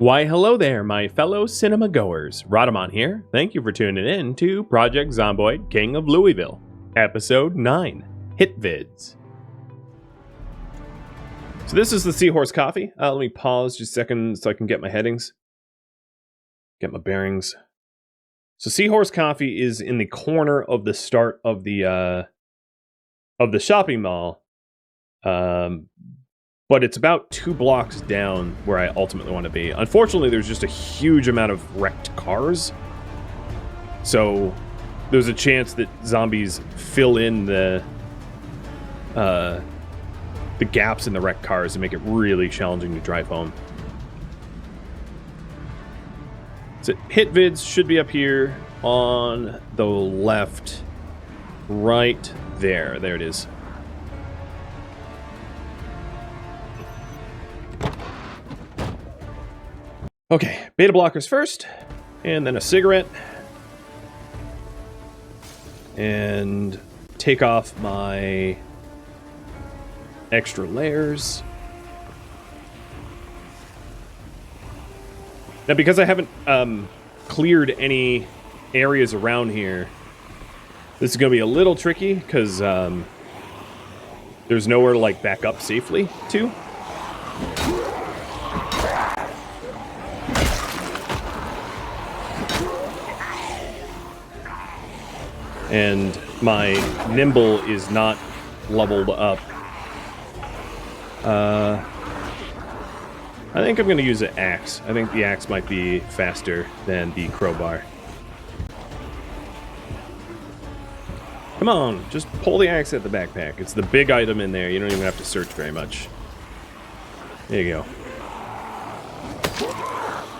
Why hello there, my fellow cinema goers. Rhadamant here. Thank you for tuning in to Project Zomboid, King of Louisville, Episode 9, HitVids. So this is the Seahorse coffee. Let me pause just a second so I can get my headings. Get my bearings. So Seahorse coffee is in the corner of the start of the shopping mall. But it's about 2 blocks down where I ultimately want to be. Unfortunately, there's just a huge amount of wrecked cars. So there's a chance that zombies fill in the gaps in the wrecked cars and make it really challenging to drive home. So HitVids should be up here on the left, right there. There it is. Okay, beta blockers first, and then a cigarette, and take off my extra layers. Now, because I haven't cleared any areas around here, this is going to be a little tricky, because there's nowhere to, like, back up safely to. And my Nimble is not leveled up. I think I'm going to use an axe. I think the axe might be faster than the crowbar. Come on, just pull the axe at the backpack. It's the big item in there. You don't even have to search very much. There you go.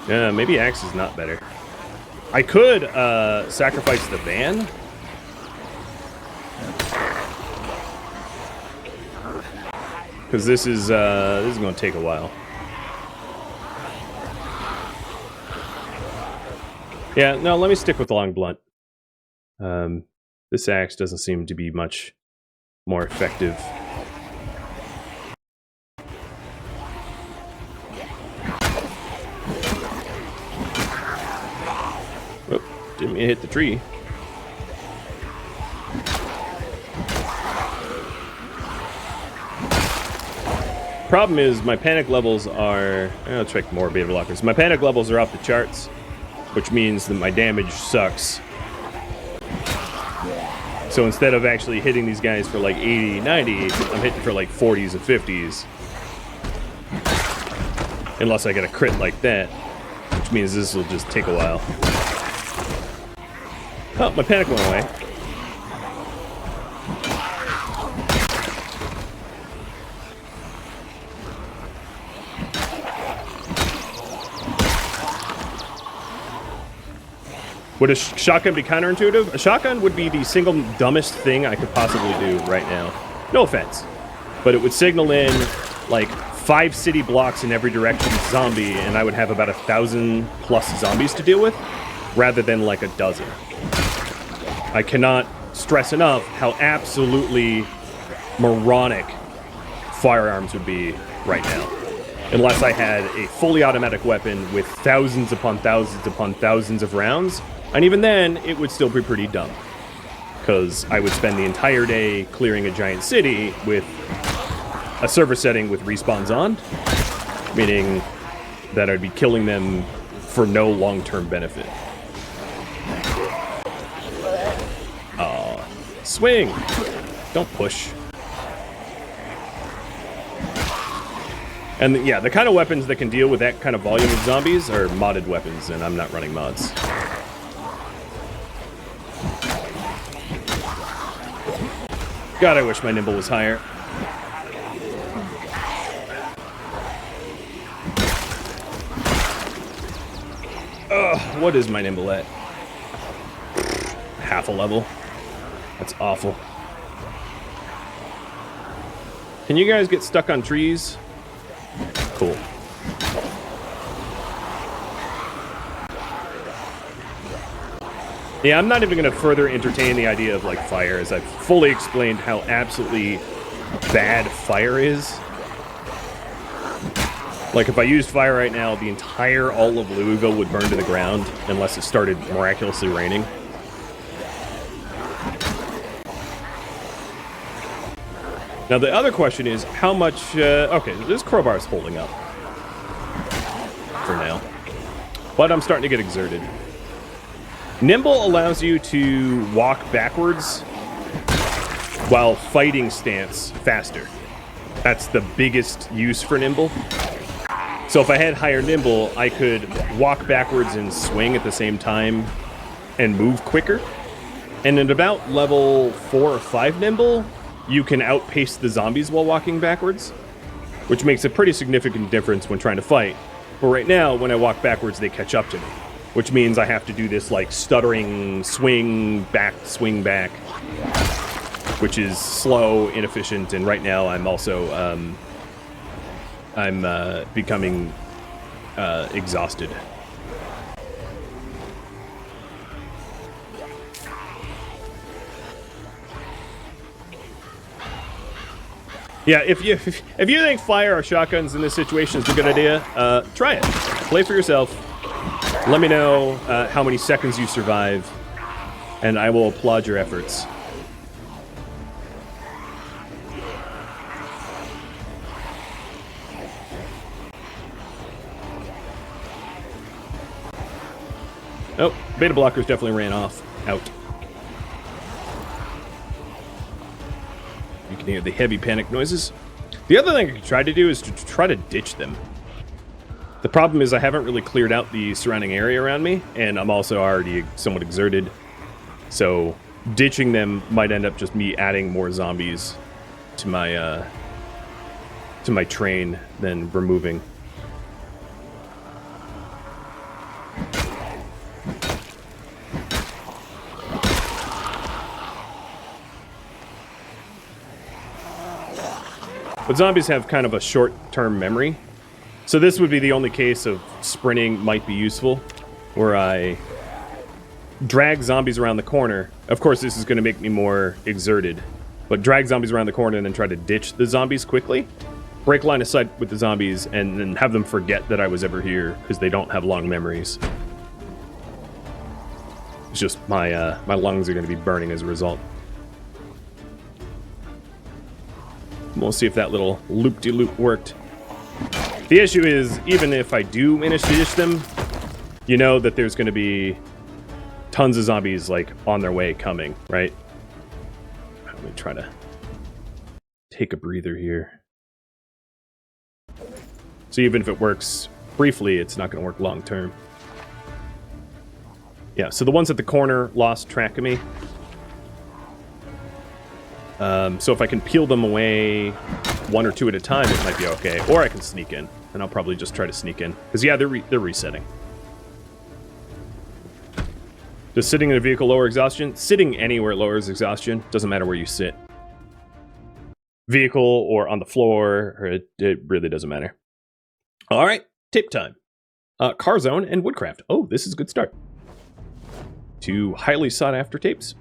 Yeah, maybe axe is not better. I could sacrifice the van. Because this is going to take a while. Yeah, no, let me stick with the long blunt. This axe doesn't seem to be much more effective. Oh, didn't mean to hit the tree. Problem is my panic levels are... I'll check more beta blockers. My panic levels are off the charts, which means that my damage sucks. So instead of actually hitting these guys for like 80, 90, I'm hitting for like 40s and 50s. Unless I get a crit like that, which means this will just take a while. Oh, my panic went away. Would a shotgun be counterintuitive? A shotgun would be the single dumbest thing I could possibly do right now. No offense. But it would signal in, like, 5 city blocks in every direction zombie, and I would have about 1,000+ zombies to deal with, rather than, like, a dozen. I cannot stress enough how absolutely moronic firearms would be right now. Unless I had a fully automatic weapon with thousands upon thousands upon thousands of rounds. And even then, it would still be pretty dumb. Because I would spend the entire day clearing a giant city with a server setting with respawns on. Meaning that I'd be killing them for no long-term benefit. Swing! Don't push. And yeah, the kind of weapons that can deal with that kind of volume of zombies are modded weapons, and I'm not running mods. God, I wish my Nimble was higher. Ugh, what is my Nimble at? Half a level. That's awful. Can you guys get stuck on trees? Cool. Yeah, I'm not even going to further entertain the idea of, like, fire, as I've fully explained how absolutely bad fire is. Like, if I used fire right now, the entire all of Louisville would burn to the ground unless it started miraculously raining. Now, the other question is, how much... okay, this crowbar is holding up. For now. But I'm starting to get exerted. Nimble allows you to walk backwards while fighting stance faster. That's the biggest use for Nimble. So if I had higher Nimble, I could walk backwards and swing at the same time and move quicker. And at about level 4 or 5 Nimble, you can outpace the zombies while walking backwards, which makes a pretty significant difference when trying to fight. But right now, when I walk backwards, they catch up to me, which means I have to do this like stuttering swing back, which is slow, inefficient, and right now I'm also becoming exhausted. Yeah, if you think fire or shotguns in this situation is a good idea, try it. Play for yourself. Let me know how many seconds you survive, and I will applaud your efforts. Oh, beta blockers definitely ran off. Out. You can hear the heavy panic noises. The other thing I could try to do is to try to ditch them. The problem is I haven't really cleared out the surrounding area around me, and I'm also already somewhat exerted. So ditching them might end up just me adding more zombies to my train than removing. But zombies have kind of a short-term memory. So this would be the only case of sprinting might be useful, where I drag zombies around the corner. Of course, this is going to make me more exerted, but drag zombies around the corner and then try to ditch the zombies quickly, break line of sight with the zombies, and then have them forget that I was ever here, because they don't have long memories. It's just my lungs are going to be burning as a result. We'll see if that little loop-de-loop worked. The issue is, even if I do manage to ditch them, you know that there's going to be tons of zombies, like, on their way coming, right? Let me try to take a breather here. So even if it works briefly, it's not going to work long-term. Yeah, so the ones at the corner lost track of me. So if I can peel them away 1 or 2 at a time, it might be okay. Or I can sneak in, and I'll probably just try to sneak in. Because, yeah, they're resetting. Does sitting in a vehicle lower exhaustion? Sitting anywhere lowers exhaustion. Doesn't matter where you sit. Vehicle or on the floor, or it really doesn't matter. All right, tape time. CarZone and Woodcraft. Oh, this is a good start. 2 highly sought-after tapes.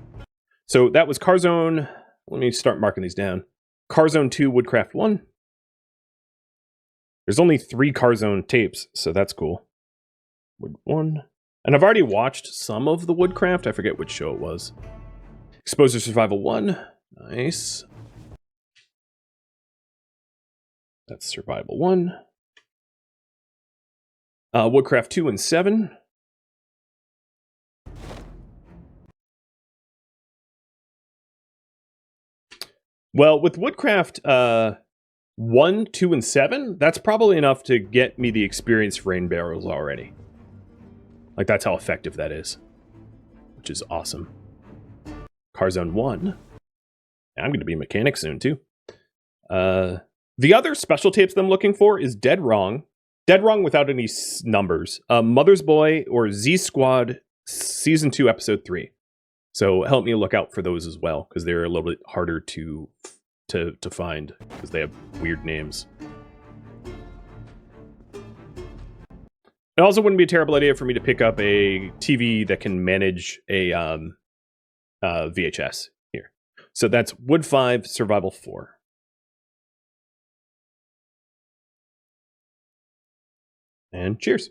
So that was CarZone. Let me start marking these down. CarZone 2, Woodcraft 1. There's only 3 CarZone tapes, so that's cool. Wood 1. And I've already watched some of the Woodcraft. I forget which show it was. Exposure Survival 1. Nice. That's Survival 1. Woodcraft 2 and 7. Well, with Woodcraft 1, 2, and 7, that's probably enough to get me the experience for rain barrels already. Like, that's how effective that is. Which is awesome. CarZone 1. I'm going to be a mechanic soon, too. The other special tapes that I'm looking for is Dead Wrong. Dead Wrong without any numbers. Mother's Boy or Zsquad Season 2, Episode 3. So help me look out for those as well, because they're a little bit harder to find, because they have weird names. It also wouldn't be a terrible idea for me to pick up a TV that can manage a VHS here. So that's Wood 5, Survival 4. And cheers.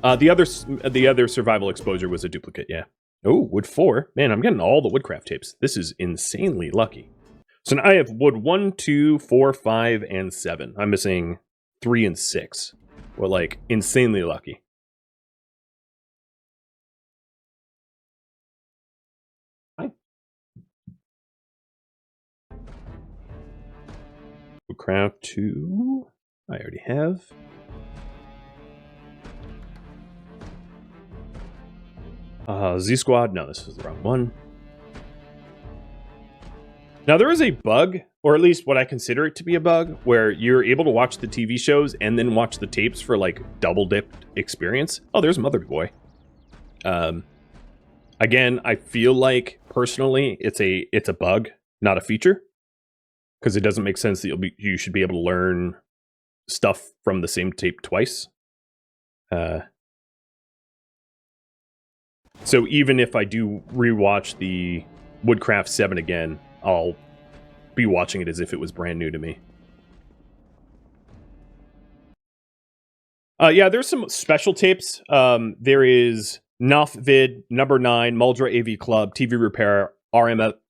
The other survival exposure was a duplicate, yeah. Oh, wood 4. Man, I'm getting all the Woodcraft tapes. This is insanely lucky. So now I have wood 1, 2, 4, 5, and 7. I'm missing 3 and 6. Well, like, insanely lucky. Hi. Woodcraft 2. I already have. Zsquad. No, this is the wrong one. Now, there is a bug, or at least what I consider it to be a bug, where you're able to watch the TV shows and then watch the tapes for, like, double-dipped experience. Oh, there's Mother Boy. Again, I feel like, personally, it's a bug, not a feature. Because it doesn't make sense that you should be able to learn stuff from the same tape twice. So even if I do rewatch the Woodcraft 7 again, I'll be watching it as if it was brand new to me. Yeah, there's some special tapes. There is NOFVid, Number 9, Muldra AV Club, TV Repair, RMFA,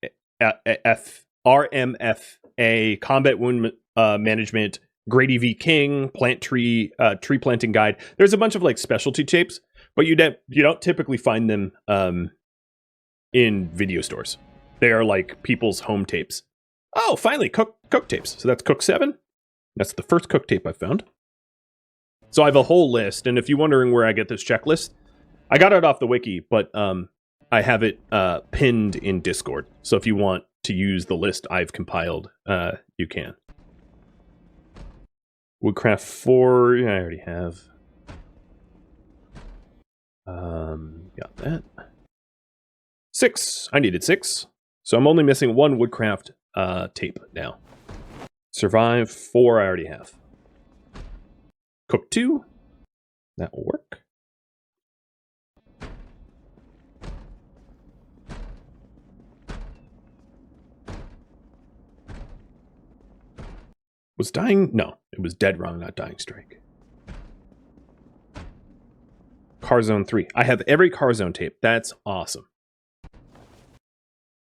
Combat Wound Management, Grady V King, Plant Tree, Tree Planting Guide. There's a bunch of like specialty tapes, but you don't typically find them in video stores. They are like people's home tapes. Oh, finally, cook tapes. So that's Cook 7. That's the first cook tape I found. So I have a whole list, and if you're wondering where I get this checklist, I got it off the wiki, but I have it pinned in Discord. So if you want to use the list I've compiled, you can. Woodcraft 4, I already have. Got that. 6, I needed 6. So I'm only missing 1 Woodcraft tape now. Survive 4, I already have. Cook 2, that will work. Was dying? No, it was dead wrong, not dying strike. CarZone 3. I have every CarZone tape. That's awesome.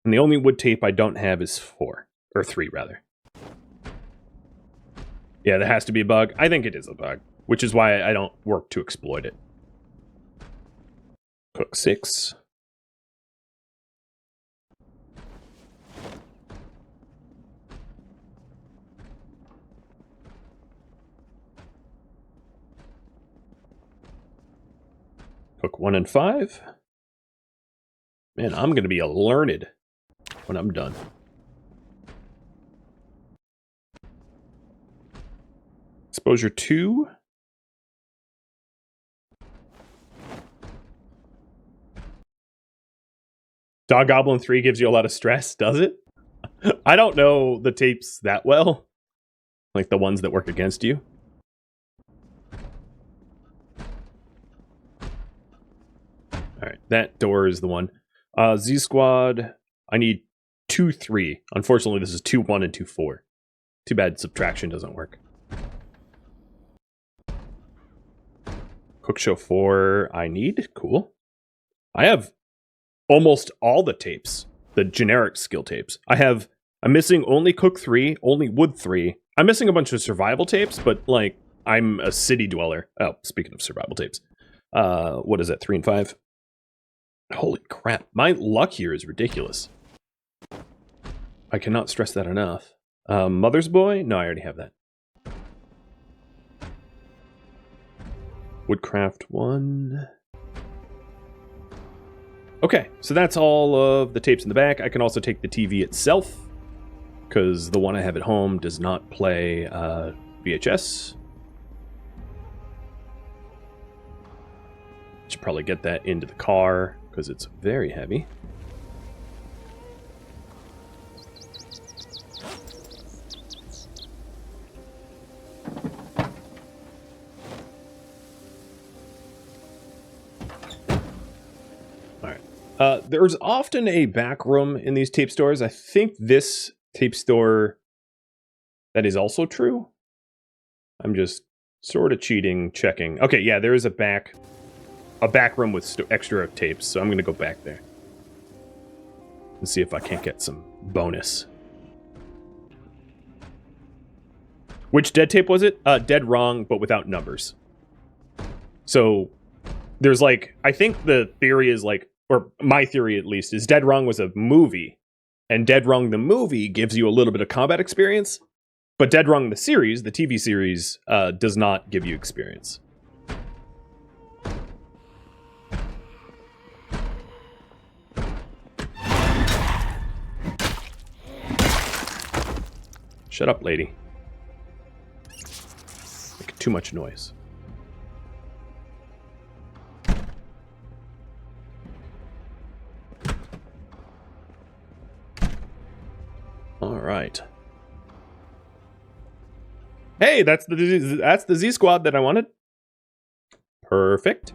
And the only wood tape I don't have is 4. Or 3, rather. Yeah, that has to be a bug. I think it is a bug, which is why I don't work to exploit it. Cook 6. Cook 1 and 5. Man, I'm going to be learned when I'm done. Exposure 2. Dog Goblin 3 gives you a lot of stress, does it? I don't know the tapes that well. Like the ones that work against you. Alright, that door is the one. Zsquad, I need 2, 3. Unfortunately, this is 2, 1, and 2, 4. Too bad subtraction doesn't work. Cook Show 4, I need. Cool. I have almost all the tapes, the generic skill tapes. I'm missing only Cook 3, only Wood 3. I'm missing a bunch of survival tapes, but like, I'm a city dweller. Oh, speaking of survival tapes. What is that, 3 and 5? Holy crap, my luck here is ridiculous. I cannot stress that enough. Mother's Boy? No, I already have that. Woodcraft 1. Okay, so that's all of the tapes in the back. I can also take the TV itself, because the one I have at home does not play VHS. Should probably get that into the car, because it's very heavy. There's often a back room in these tape stores. I think this tape store that is also true. I'm just sort of cheating, checking. Okay, yeah, there is a back room with extra tapes, so I'm going to go back there and see if I can't get some bonus. Which dead tape was it? Dead wrong, but without numbers. So there's like, I think the theory is like, or my theory at least, is Dead Wrong was a movie, and Dead Wrong the movie gives you a little bit of combat experience, but Dead Wrong the series, the TV series, does not give you experience. Shut up, lady. Making too much noise. All right. Hey, that's the Zsquad that I wanted. Perfect.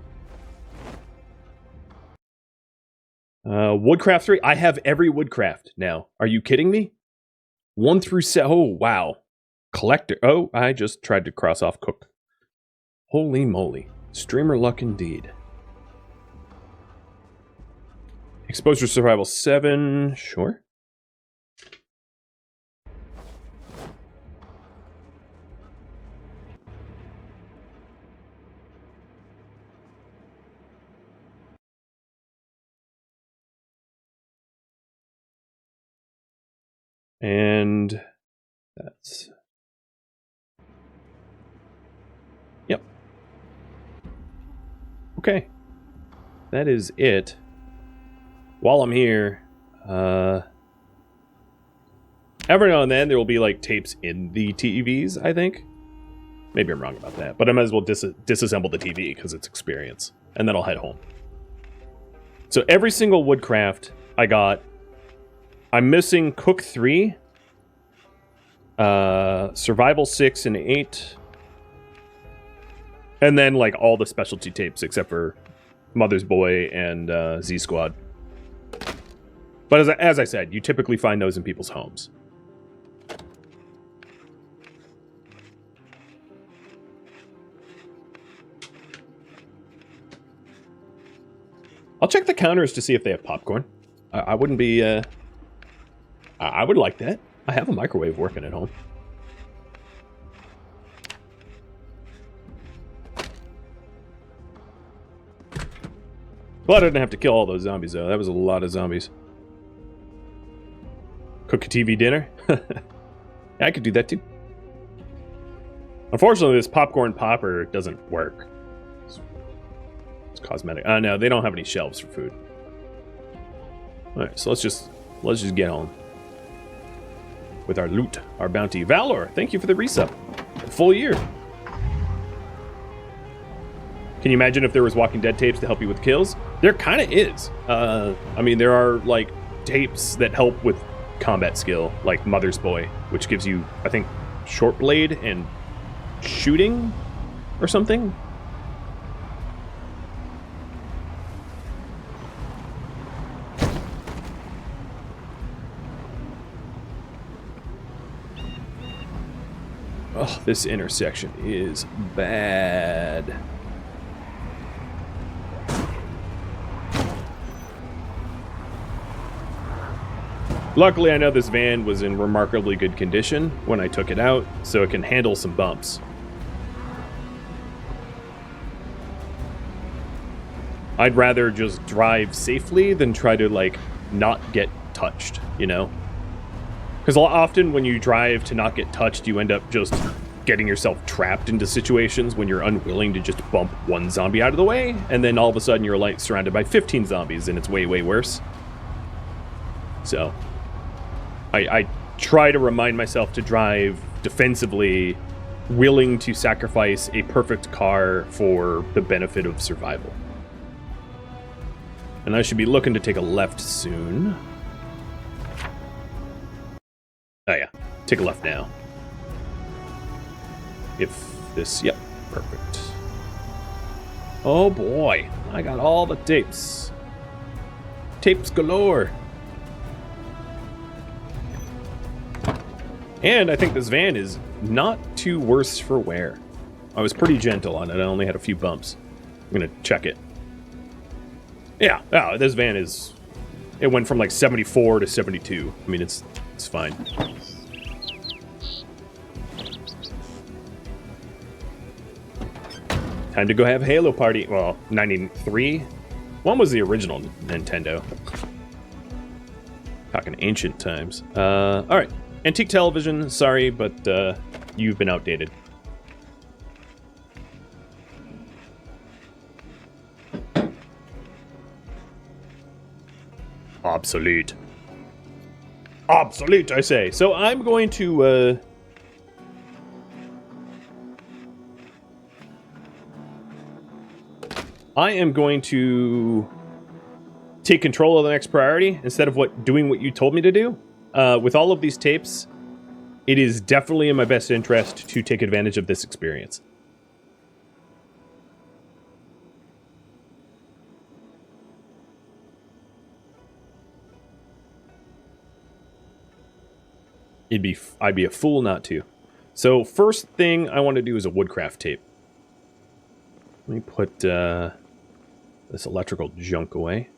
Woodcraft 3. I have every Woodcraft now. Are you kidding me? 1 through 7. Oh, wow. Collector. Oh, I just tried to cross off Cook. Holy moly. Streamer luck indeed. Exposure survival 7. Sure. And that's... Yep. Okay. That is it. While I'm here, every now and then there will be like tapes in the TVs, I think. Maybe I'm wrong about that, but I might as well disassemble the TV because it's experience. And then I'll head home. So every single Woodcraft I got... I'm missing Cook 3, Survival 6 and 8, and then like all the specialty tapes except for Mother's Boy and Zsquad. But as I said, you typically find those in people's homes. I'll check the counters to see if they have popcorn. I wouldn't be... I would like that. I have a microwave working at home. Glad I didn't have to kill all those zombies, though. That was a lot of zombies. Cook a TV dinner? Yeah, I could do that, too. Unfortunately, this popcorn popper doesn't work. It's cosmetic. No, they don't have any shelves for food. Alright, so let's just get on with our loot, our bounty. Valor, thank you for the resub. A full year. Can you imagine if there was Walking Dead tapes to help you with kills? There kind of is. I mean, there are like tapes that help with combat skill, like Mother's Boy, which gives you, I think, short blade and shooting or something. Oh, this intersection is bad. Luckily, I know this van was in remarkably good condition when I took it out, so it can handle some bumps. I'd rather just drive safely than try to, like, not get touched, you know? Because often when you drive to not get touched, you end up just getting yourself trapped into situations when you're unwilling to just bump one zombie out of the way, and then all of a sudden you're like surrounded by 15 zombies, and it's way, way worse. So, I try to remind myself to drive defensively, willing to sacrifice a perfect car for the benefit of survival. And I should be looking to take a left soon. Oh yeah, take a left now. If this, yep, perfect. Oh boy, I got all the tapes. Tapes galore. And I think this van is not too worse for wear. I was pretty gentle on it. I only had a few bumps. I'm going to check it. Yeah, this van is... It went from like 74 to 72. I mean, it's fine. Time to go have Halo Party. Well, 93? One was the original Nintendo. Talking ancient times. Alright. Antique television, sorry, but you've been outdated. Obsolete. Obsolete, I say. So I'm going to... I am going to take control of the next priority instead of doing what you told me to do. With all of these tapes, it is definitely in my best interest to take advantage of this experience. I'd be a fool not to. So first thing I want to do is a Woodcraft tape. Let me put this electrical junk away.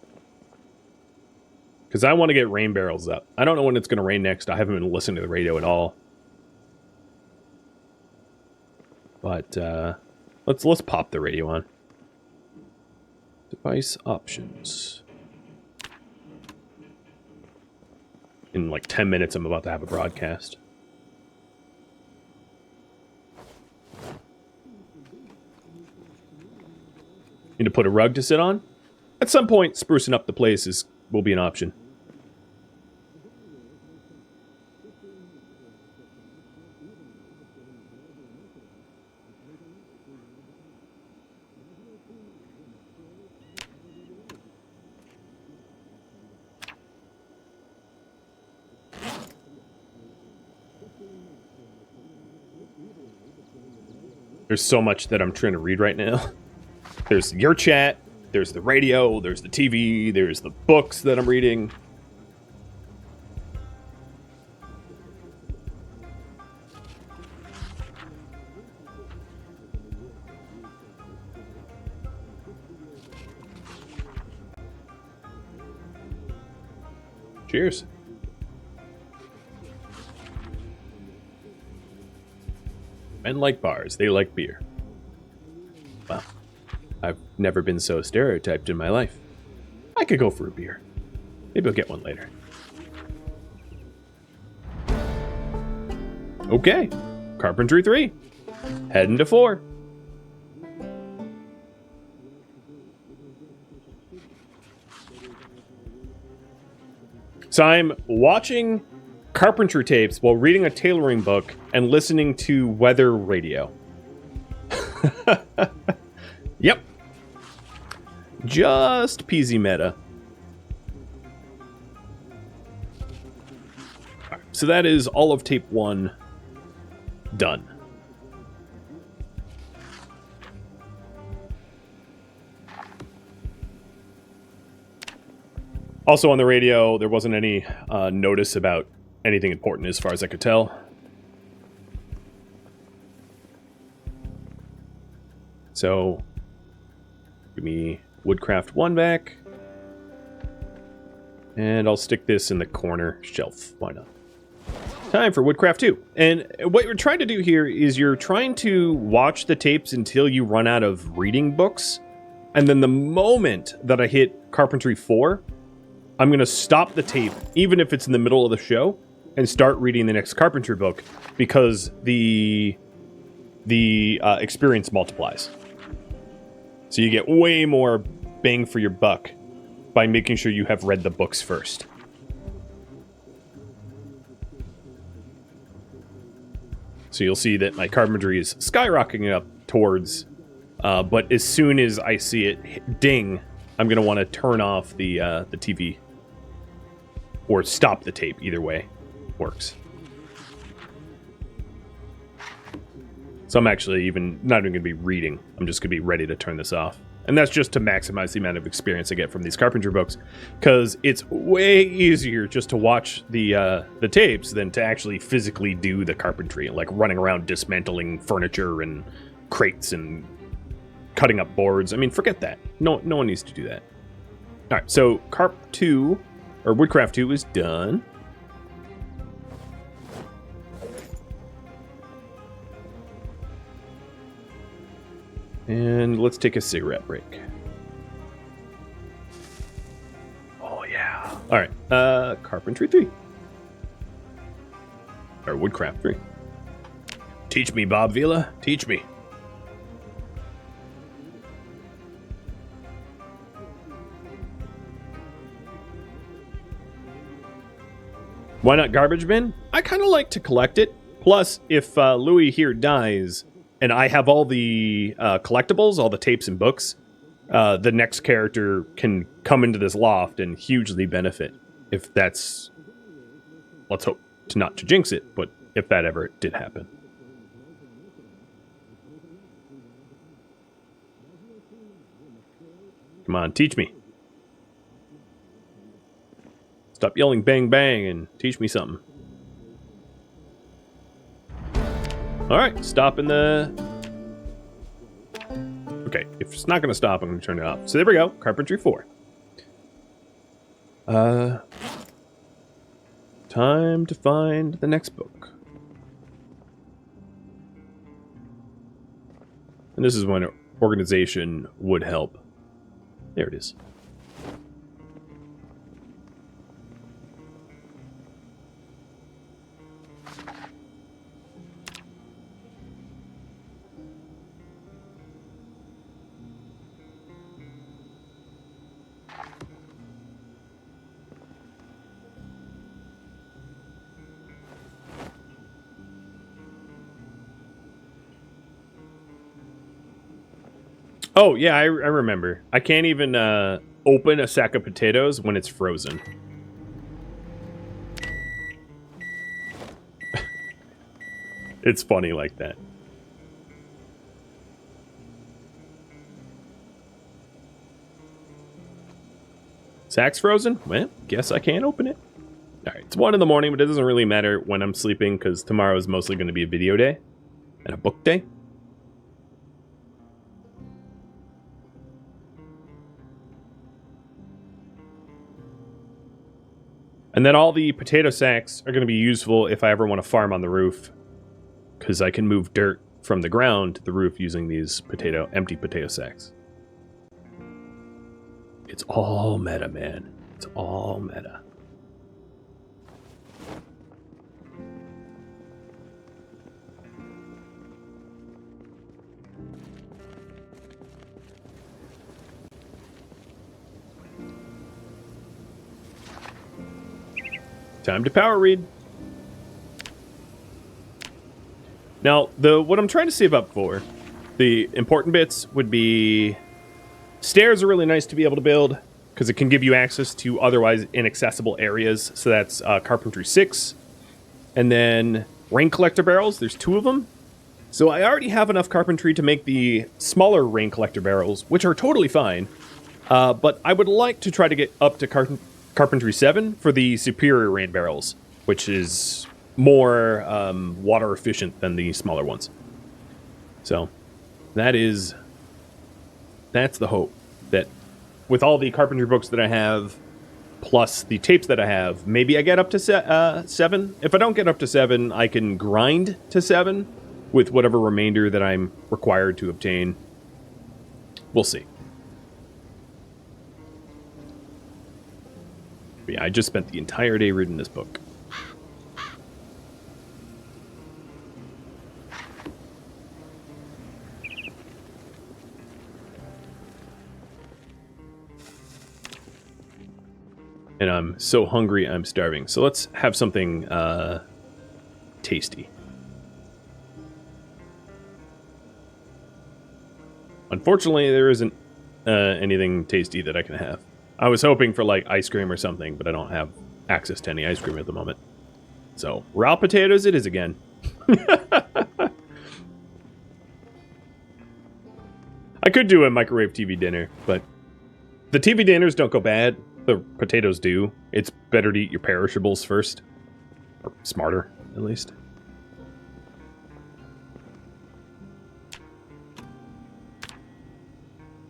Because I want to get rain barrels up. I don't know when it's going to rain next. I haven't been listening to the radio at all. But let's pop the radio on. Device options. In like 10 minutes, I'm about to have a broadcast. Need to put a rug to sit on? At some point, sprucing up the place will be an option. There's so much that I'm trying to read right now. There's your chat, there's the radio, there's the TV, there's the books that I'm reading. Cheers. Men like bars, they like beer. Wow. I've never been so stereotyped in my life. I could go for a beer. Maybe I'll get one later. Okay. Carpentry 3. Heading to 4. So I'm watching carpentry tapes while reading a tailoring book and listening to weather radio. Yep. Just peasy meta. Right, so that is all of tape 1 done. Also on the radio, there wasn't any notice about anything important as far as I could tell. So, give me Woodcraft 1 back. And I'll stick this in the corner shelf. Why not? Time for Woodcraft 2. And what you're trying to do here is you're trying to watch the tapes until you run out of reading books. And then the moment that I hit Carpentry 4, I'm going to stop the tape, even if it's in the middle of the show, and start reading the next carpentry book, because the experience multiplies. So you get way more bang for your buck by making sure you have read the books first. So you'll see that my carpentry is skyrocketing up towards, but as soon as I see it ding, I'm going to want to turn off the TV. Or stop the tape, either way works. So I'm actually not even going to be reading. I'm just going to be ready to turn this off And that's just to maximize the amount of experience I get from these carpentry books, because it's way easier just to watch the tapes than to actually physically do the carpentry, like running around dismantling furniture and crates and cutting up boards. I mean, forget that. No one needs to do that. All right, so Carp 2, or Woodcraft 2 is done. And let's take a cigarette break. Oh, yeah. All right, Carpentry 3. Or Woodcraft 3. Teach me, Bob Vila. Teach me. Why not garbage bin? I kind of like to collect it. Plus, if Louis here dies and I have all the collectibles, all the tapes and books, the next character can come into this loft and hugely benefit. If that's... Let's hope not to jinx it, but if that ever did happen. Come on, teach me. Stop yelling bang bang and teach me something. Alright, stop in the... Okay, if it's not going to stop, I'm going to turn it off. So there we go, Carpentry 4. Time to find the next book. And this is when an organization would help. There it is. Oh, yeah, I remember. I can't even open a sack of potatoes when it's frozen. It's funny like that. Sack's frozen? Well, guess I can't open it. Alright, it's 1 in the morning, but it doesn't really matter when I'm sleeping, because tomorrow is mostly going to be a video day and a book day. And then all the potato sacks are going to be useful if I ever want to farm on the roof, because I can move dirt from the ground to the roof using these empty potato sacks. It's all meta, man. It's all meta. Time to power read. Now, what I'm trying to save up for, the important bits would be... Stairs are really nice to be able to build, because it can give you access to otherwise inaccessible areas. So that's Carpentry 6. And then rain collector barrels, there's 2 of them. So I already have enough carpentry to make the smaller rain collector barrels, which are totally fine. But I would like to try to get up to Carpentry 7 for the superior rain barrels, which is more water efficient than the smaller ones. So that's the hope, that with all the carpentry books that I have, plus the tapes that I have, maybe I get up to 7. If I don't get up to 7, I can grind to 7 with whatever remainder that I'm required to obtain. We'll see. But yeah, I just spent the entire day reading this book. And I'm so hungry, I'm starving. So let's have something tasty. Unfortunately, there isn't anything tasty that I can have. I was hoping for, like, ice cream or something, but I don't have access to any ice cream at the moment. So, raw potatoes it is again. I I could do a microwave TV dinner, but the TV dinners don't go bad. The potatoes do. It's better to eat your perishables first. Or smarter, at least.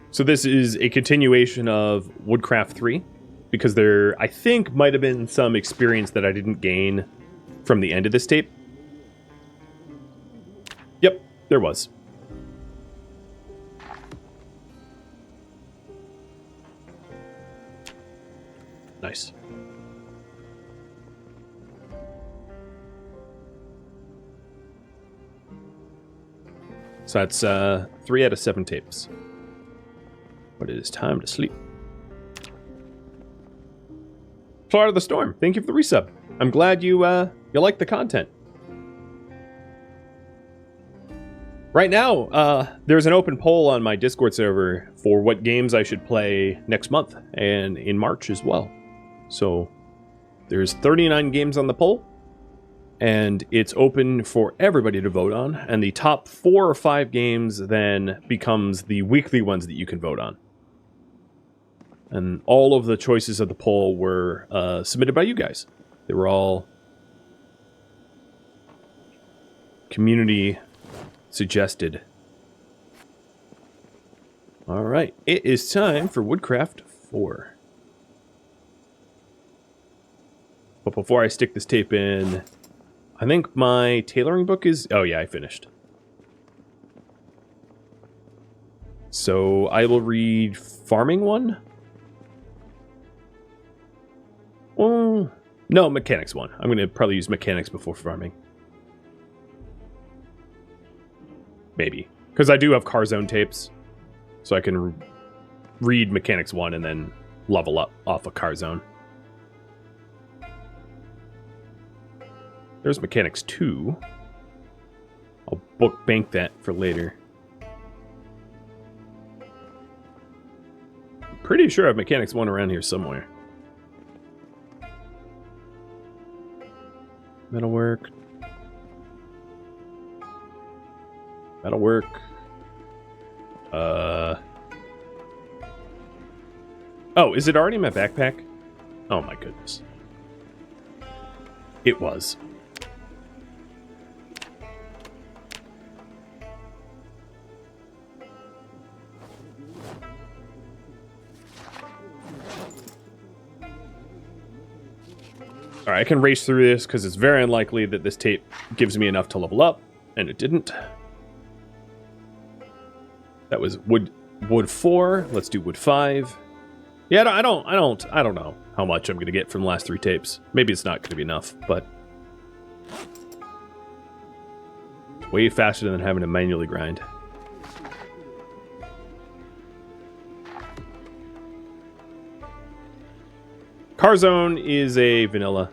So this is a continuation of Woodcraft 3, because there, I think, might have been some experience that I didn't gain from the end of this tape. Yep, there was. Nice. So that's 3 out of 7 tapes. But it is time to sleep. Florida the Storm, thank you for the resub. I'm glad you like the content. Right now, there's an open poll on my Discord server for what games I should play next month and in March as well. So there's 39 games on the poll, and it's open for everybody to vote on. And the top 4 or 5 games then becomes the weekly ones that you can vote on. And all of the choices of the poll were submitted by you guys. They were all community suggested. All right, it is time for Woodcraft 4. But before I stick this tape in, I think my tailoring book is... Oh yeah, I finished. So I will read Farming 1. Oh, no, Mechanics 1. I'm going to probably use Mechanics before Farming. Maybe. Because I do have CarZone tapes. So I can read Mechanics 1 and then level up off of CarZone. There's Mechanics 2. I'll book bank that for later. I'm pretty sure I have Mechanics 1 around here somewhere. Metalwork. Metalwork. Oh, is it already in my backpack? Oh my goodness. It was. Alright, I can race through this because it's very unlikely that this tape gives me enough to level up, and it didn't. That was wood 4. Let's do wood 5. Yeah, I don't know how much I'm going to get from the last 3 tapes. Maybe it's not going to be enough, but way faster than having to manually grind. CarZone is a vanilla.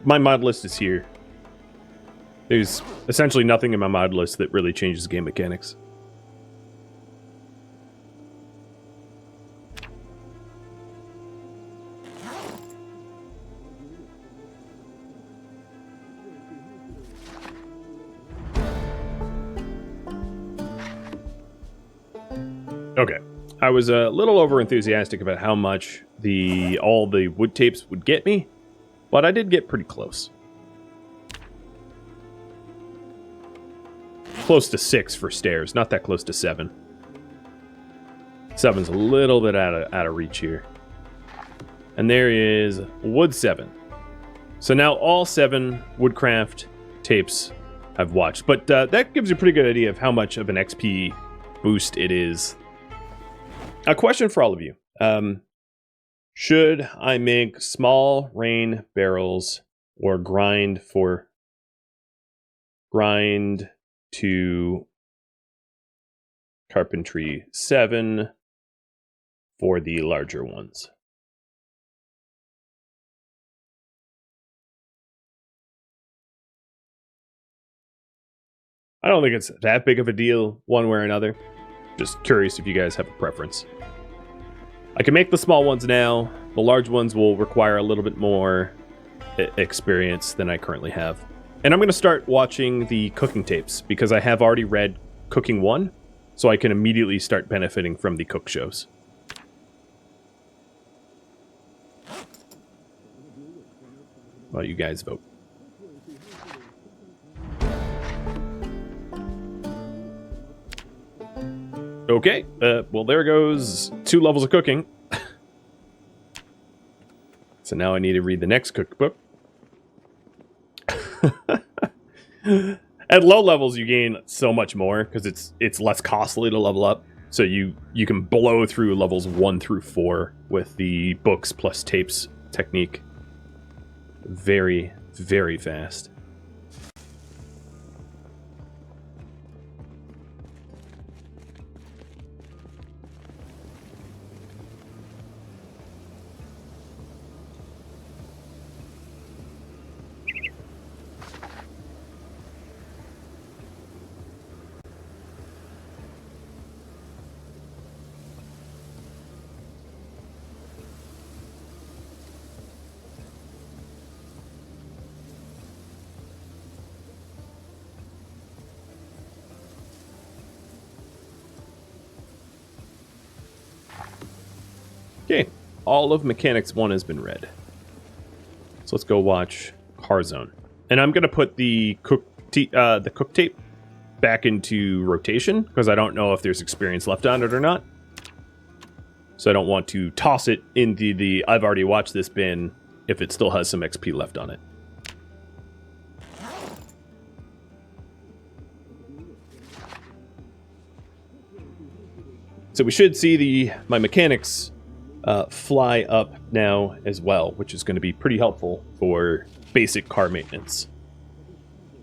My mod list is here. There's essentially nothing in my mod list that really changes game mechanics. Okay, I was a little over enthusiastic about how much all the wood tapes would get me, but I did get pretty close. Close to 6 for stairs, not that close to 7. 7's a little bit out of reach here. And there is wood 7. So now all 7 Woodcraft tapes I've watched, but that gives you a pretty good idea of how much of an XP boost it is. A question for all of you. Should I make small rain barrels or grind to carpentry 7 for the larger ones? I don't think it's that big of a deal one way or another. Just curious if you guys have a preference. I can make the small ones now. The large ones will require a little bit more experience than I currently have. And I'm going to start watching the cooking tapes because I have already read Cooking 1. so I can immediately start benefiting from the cook shows. Well, you guys vote. Okay, well, there goes 2 levels of cooking. So now I need to read the next cookbook. At low levels, you gain so much more because it's less costly to level up. So you can blow through levels 1 through 4 with the books plus tapes technique. Very, very fast. Okay, all of Mechanics 1 has been read. So let's go watch CarZone. And I'm going to put the cook tape back into rotation, because I don't know if there's experience left on it or not. So I don't want to toss it into the I've already watched this bin if it still has some XP left on it. So we should see my mechanics fly up now as well, which is going to be pretty helpful for basic car maintenance.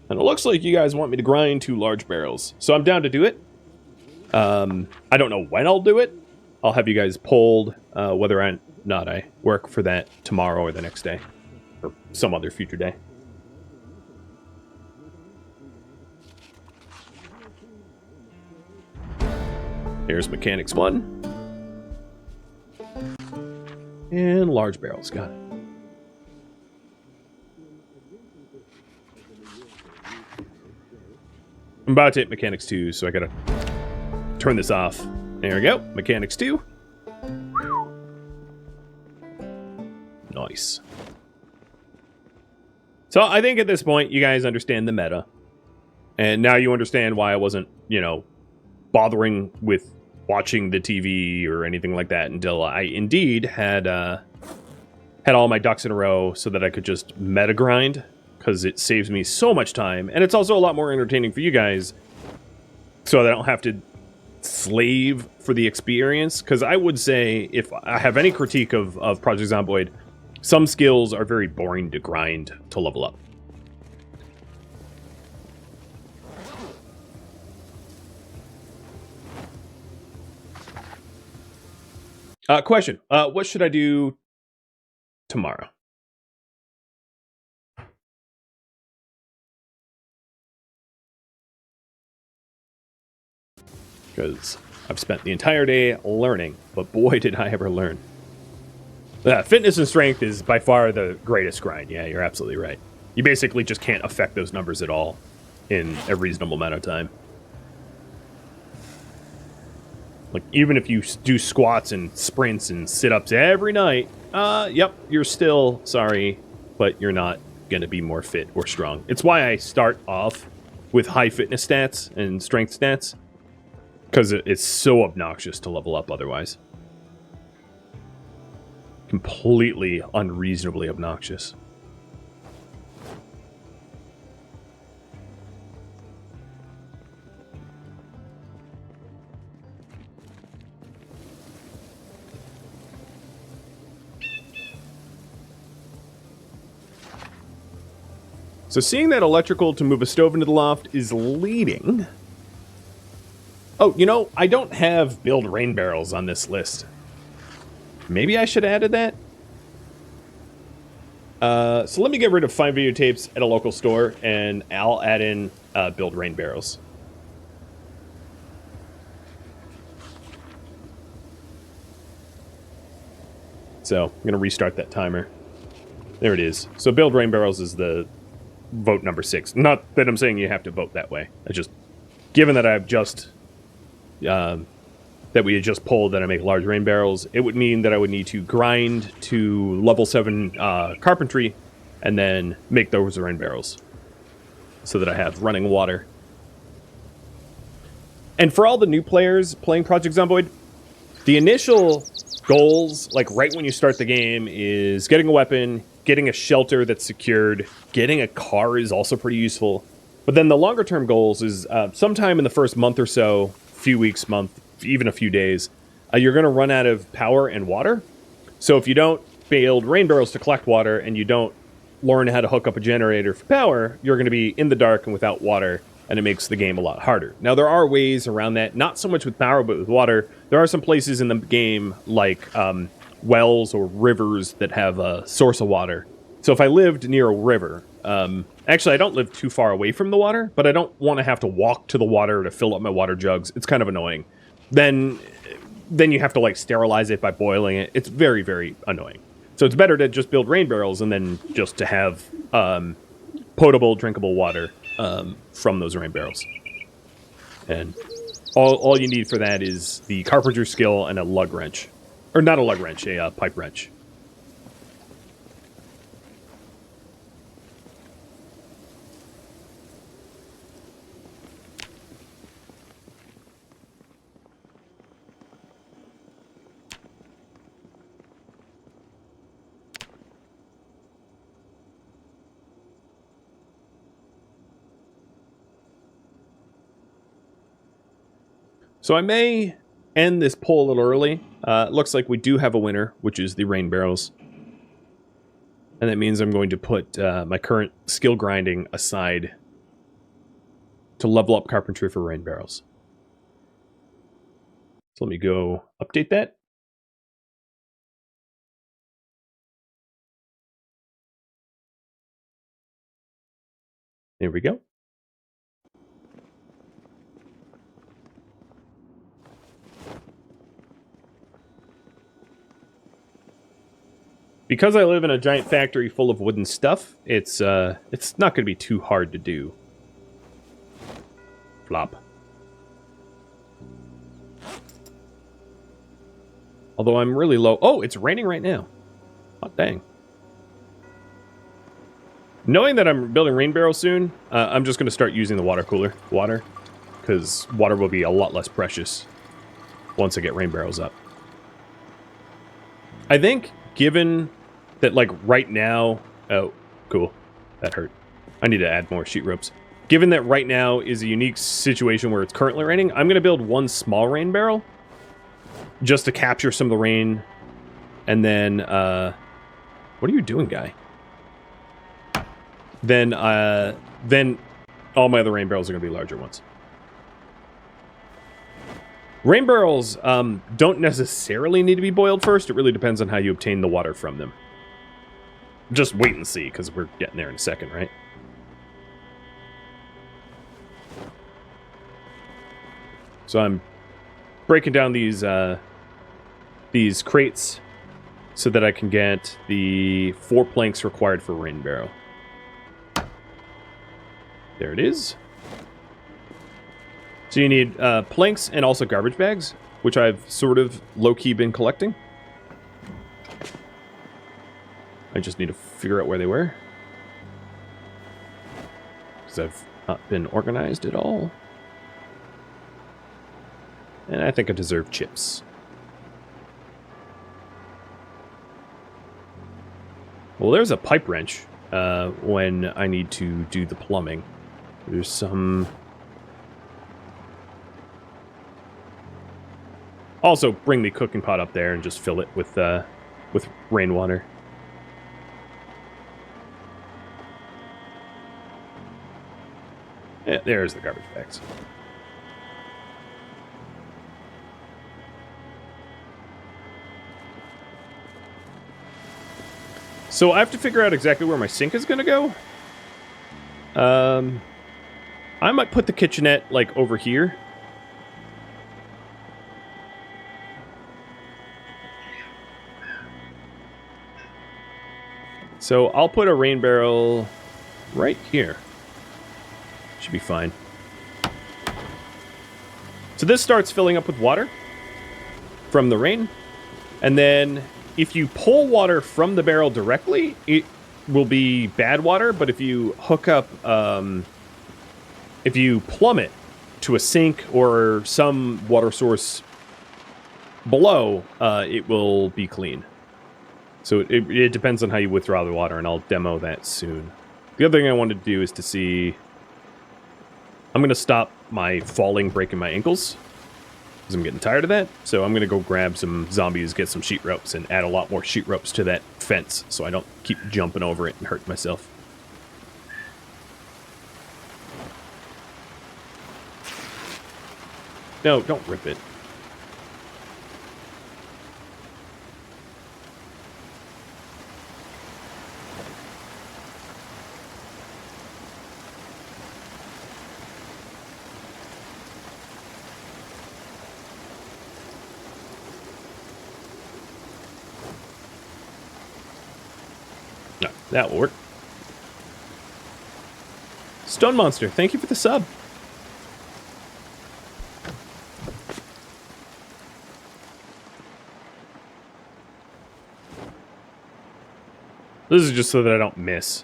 And it looks like you guys want me to grind 2 large barrels, so I'm down to do it. I don't know when I'll do it. I'll have you guys polled whether or not I work for that tomorrow or the next day, or some other future day. Here's Mechanics 1. And large barrels, got it. I'm about to hit Mechanics 2, so I gotta turn this off. There we go, Mechanics 2. Nice. So I think at this point, you guys understand the meta. And now you understand why I wasn't, bothering with watching the TV or anything like that until I indeed had all my ducks in a row so that I could just meta grind, because it saves me so much time, and it's also a lot more entertaining for you guys, so that I don't have to slave for the experience. Because I would say, if I have any critique of Project Zomboid, some skills are very boring to grind to level up. Question. What should I do tomorrow? Because I've spent the entire day learning, but boy, did I ever learn. Fitness and strength is by far the greatest grind. Yeah, you're absolutely right. You basically just can't affect those numbers at all in a reasonable amount of time. Like, even if you do squats and sprints and sit-ups every night, yep, you're still, sorry, but you're not going to be more fit or strong. It's why I start off with high fitness stats and strength stats, because it's so obnoxious to level up otherwise. Completely unreasonably obnoxious. So seeing that electrical to move a stove into the loft is leading... Oh, I don't have build rain barrels on this list. Maybe I should have added that? So let me get rid of 5 videotapes at a local store, and I'll add in build rain barrels. So I'm going to restart that timer. There it is. So build rain barrels is the vote number 6. Not that I'm saying you have to vote that way. I just, given that I've just that we had just pulled that I make large rain barrels, it would mean that I would need to grind to level 7 carpentry and then make those rain barrels so that I have running water. And for all the new players playing Project Zomboid, the initial goals, like right when you start the game, is getting a weapon, getting a shelter that's secured, getting a car is also pretty useful. But then the longer term goals is sometime in the first month or so, few weeks, month, even a few days, you're going to run out of power and water. So if you don't build rain barrels to collect water and you don't learn how to hook up a generator for power, you're going to be in the dark and without water, and it makes the game a lot harder. Now, there are ways around that, not so much with power, but with water. There are some places in the game, like wells or rivers, that have a source of water. So if I lived near a river, actually, I don't live too far away from the water, but I don't want to have to walk to the water to fill up my water jugs. It's kind of annoying. Then you have to, like, sterilize it by boiling it. It's very, very annoying. So it's better to just build rain barrels and then just to have potable, drinkable water from those rain barrels. And all you need for that is the carpenter skill and a lug wrench. Or not a lug wrench, a pipe wrench. So I may end this poll a little early. It looks like we do have a winner, which is the rain barrels. And that means I'm going to put my current skill grinding aside to level up carpentry for rain barrels. So let me go update that. There we go. Because I live in a giant factory full of wooden stuff, it's not going to be too hard to do. Flop. Although I'm really low. Oh, it's raining right now. Oh, dang. Knowing that I'm building rain barrels soon, I'm just going to start using the water cooler. Water. Because water will be a lot less precious once I get rain barrels up. I think, given that, like, right now... Oh, cool. That hurt. I need to add more sheet ropes. Given that right now is a unique situation where it's currently raining, I'm going to build one small rain barrel just to capture some of the rain. And then, what are you doing, guy? Then all my other rain barrels are going to be larger ones. Rain barrels don't necessarily need to be boiled first. It really depends on how you obtain the water from them. Just wait and see, because we're getting there in a second, right? So I'm breaking down these crates so that I can get the 4 planks required for a rain barrel. There it is. So you need planks and also garbage bags, which I've sort of low-key been collecting. I just need to figure out where they were, because I've not been organized at all. And I think I deserve chips. Well, there's a pipe wrench when I need to do the plumbing. There's some... Also, bring the cooking pot up there and just fill it with rainwater. Yeah, there's the garbage bags. So I have to figure out exactly where my sink is going to go. I might put the kitchenette, like, over here. So I'll put a rain barrel right here. Should be fine. So this starts filling up with water from the rain. And then if you pull water from the barrel directly, it will be bad water. But if you hook up, if you plumb it to a sink or some water source below, it will be clean. So it depends on how you withdraw the water, and I'll demo that soon. The other thing I wanted to do is to see... I'm going to stop my falling, breaking my ankles, because I'm getting tired of that. So I'm going to go grab some zombies, get some sheet ropes, and add a lot more sheet ropes to that fence, so I don't keep jumping over it and hurt myself. No, don't rip it. No, that will work. Stone Monster, thank you for the sub. This is just so that I don't miss.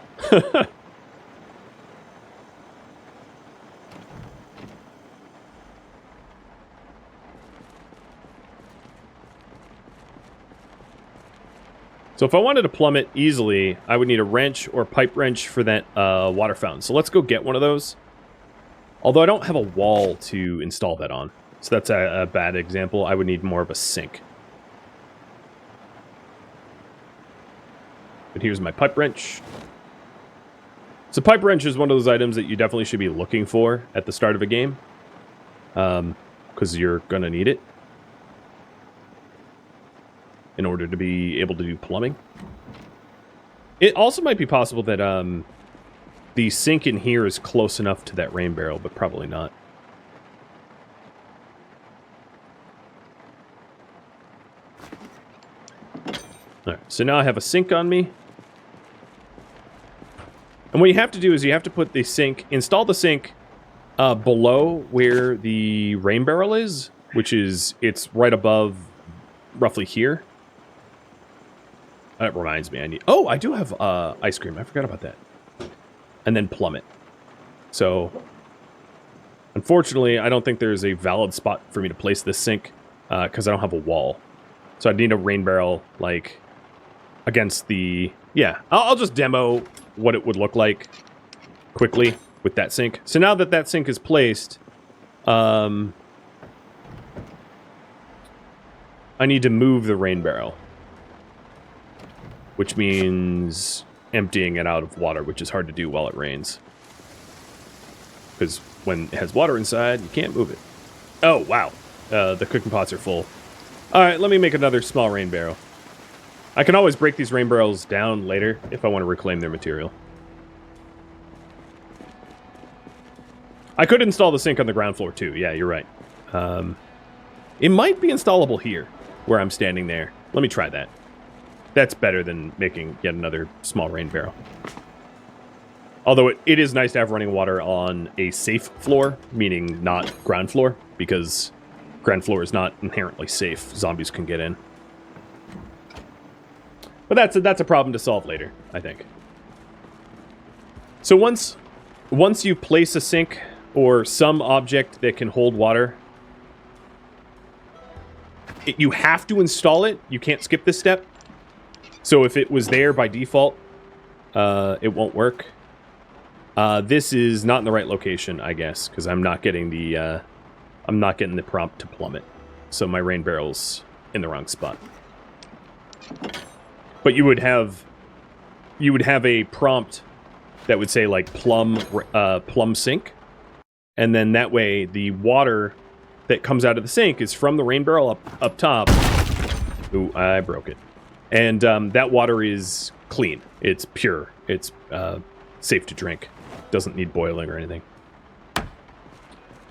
So if I wanted to plumb it easily, I would need a wrench or pipe wrench for that water fountain. So let's go get one of those. Although I don't have a wall to install that on. So that's a bad example. I would need more of a sink. But here's my pipe wrench. So pipe wrench is one of those items that you definitely should be looking for at the start of a game. Because you're going to need it in order to be able to do plumbing. It also might be possible that the sink in here is close enough to that rain barrel, but probably not. Alright, so now I have a sink on me. And what you have to do is you have to put the sink, install the sink below where the rain barrel is, which is, it's right above, roughly here. That reminds me, I need... Oh, I do have ice cream. I forgot about that. And then plumb it. So, unfortunately, I don't think there's a valid spot for me to place this sink because I don't have a wall. So I'd need a rain barrel, like, against the... Yeah, I'll just demo what it would look like quickly with that sink. So now that that sink is placed, I need to move the rain barrel, which means emptying it out of water, which is hard to do while it rains. Because when it has water inside, you can't move it. Oh, wow. The cooking pots are full. All right, let me make another small rain barrel. I can always break these rain barrels down later if I want to reclaim their material. I could install the sink on the ground floor too. Yeah, you're right. It might be installable here, where I'm standing there. Let me try that. That's better than making yet another small rain barrel. Although it is nice to have running water on a safe floor, meaning not ground floor, because ground floor is not inherently safe. Zombies can get in. But that's a problem to solve later, I think. So once you place a sink or some object that can hold water, you have to install it. You can't skip this step. So if it was there by default, it won't work. This is not in the right location, I guess, because I'm not getting the prompt to plumb it. So my rain barrel's in the wrong spot. But you would have a prompt that would say like plumb sink, and then that way the water that comes out of the sink is from the rain barrel up top. Ooh, I broke it. And that water is clean. It's pure. It's safe to drink. Doesn't need boiling or anything.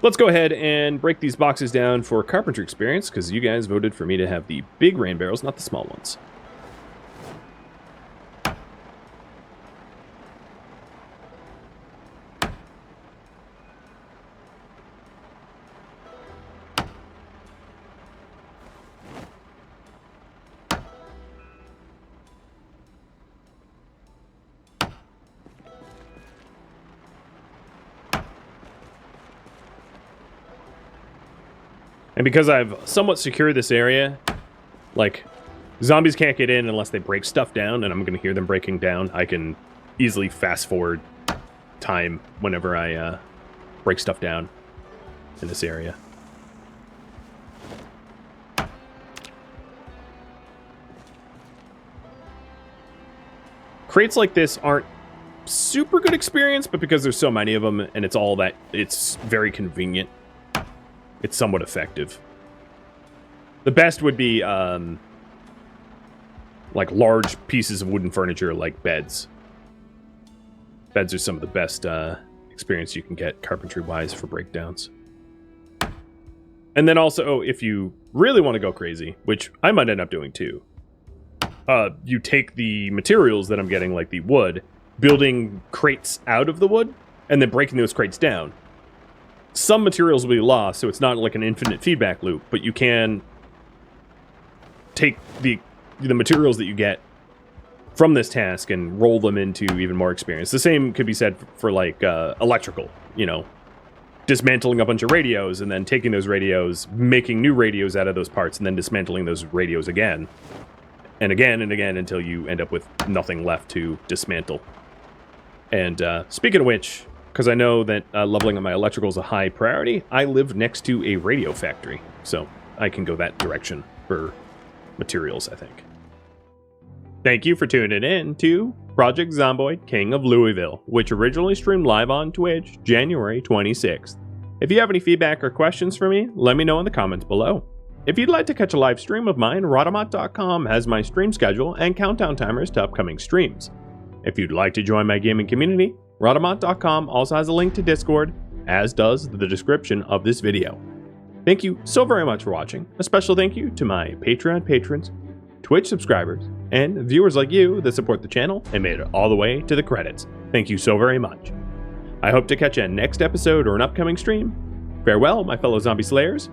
Let's go ahead and break these boxes down for carpentry experience, because you guys voted for me to have the big rain barrels, not the small ones. And because I've somewhat secured this area, like, zombies can't get in unless they break stuff down, and I'm going to hear them breaking down. I can easily fast forward time whenever I break stuff down in this area. Crates like this aren't super good experience, but because there's so many of them and it's all that, it's very convenient. It's somewhat effective. The best would be like large pieces of wooden furniture like beds. Beds are some of the best experience you can get carpentry-wise for breakdowns. And then also, if you really want to go crazy, which I might end up doing too, you take the materials that I'm getting, like the wood, building crates out of the wood, and then breaking those crates down. Some materials will be lost, so it's not like an infinite feedback loop, but you can take the materials that you get from this task and roll them into even more experience. The same could be said for like electrical, you know, dismantling a bunch of radios and then taking those radios, making new radios out of those parts, and then dismantling those radios again and again and again until you end up with nothing left to dismantle. And speaking of which, because I know that leveling up my electrical is a high priority, I live next to a radio factory, so I can go that direction for materials, I think. Thank you for tuning in to Project Zomboid, King of Louisville, which originally streamed live on Twitch January 26th. If you have any feedback or questions for me, let me know in the comments below. If you'd like to catch a live stream of mine, Rhadamant.com has my stream schedule and countdown timers to upcoming streams. If you'd like to join my gaming community, Rhadamant.com also has a link to Discord, as does the description of this video. Thank you so very much for watching. A special thank you to my Patreon patrons, Twitch subscribers, and viewers like you that support the channel and made it all the way to the credits. Thank you so very much. I hope to catch you next episode or an upcoming stream. Farewell, my fellow zombie slayers,